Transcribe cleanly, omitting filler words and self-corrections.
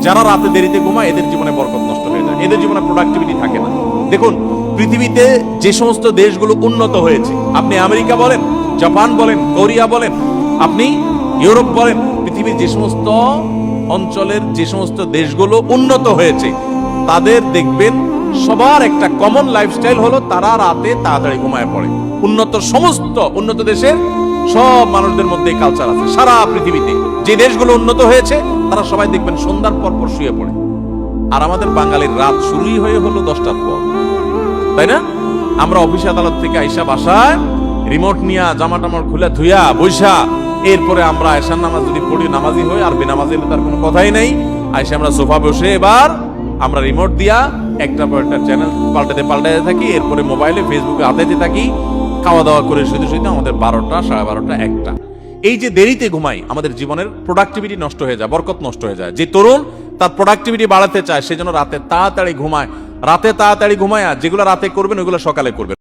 যারা রাতে দেরিতে ঘুমায় এদের জীবনে বরকত নষ্ট হয়ে যায়, এদের জীবনে প্রোডাক্টিভিটি থাকে না। দেখুন, পৃথিবীতে যে সমস্ত দেশগুলো উন্নত হয়েছে, আপনি আমেরিকা বলেন, জাপান বলেন, কোরিয়া বলেন, আপনি ইউরোপ বলেন, পৃথিবীর যে সমস্ত অঞ্চলের যে সমস্ত দেশগুলো উন্নত হয়েছে, তাদের দেখবেন সবার একটা কমন লাইফস্টাইল হলো তারা রাতে তাড়াতাড়ি ঘুমায় পড়ে। সমস্ত উন্নত দেশের সব মানুষদের মধ্যে এই কালচার আছে। সারা পৃথিবীতে যে দেশগুলো উন্নত হয়েছে তারা সবাই দেখবেন সন্ধ্যার পর পর শুয়ে পড়ে। আর আমাদের বাঙালির রাত শুরুই হয়ে হলো 10টার পর, তাই না? আমরা অফিস আদালত থেকে আইসা বাসায় রিমোট নিয়া জামা টামার খুলে ধুইয়া বৈশা, এরপরে আমরা এশার নামাজ যদি পড়ি নামাজি হই, আর বেনামাজি হলে তার কোনো কথাই নেই। আইসা আমরা সোফা বসে এবার আমরা রিমোট দিয়া একটা পর একটা চ্যানেল পাল্টাতে থাকি, এরপরে মোবাইলে ফেসবুকে হাতাইতে থাকি, খাওয়া দাওয়া করে শুধু আমাদের 12টা, 12:30, 1টা। এই যে দেরিতে ঘুমাই, আমাদের জীবনের প্রোডাক্টিভিটি নষ্ট হয়ে যায়, বরকত নষ্ট হয়ে যায়। যে তরুণ তার প্রোডাক্টিভিটি বাড়াতে চায়, সেজন্য রাতে তাড়াতাড়ি ঘুমায়। রাতে তাড়াতাড়ি ঘুমায়, আর যেগুলো রাতে করবেন ওইগুলো সকালে করবেন।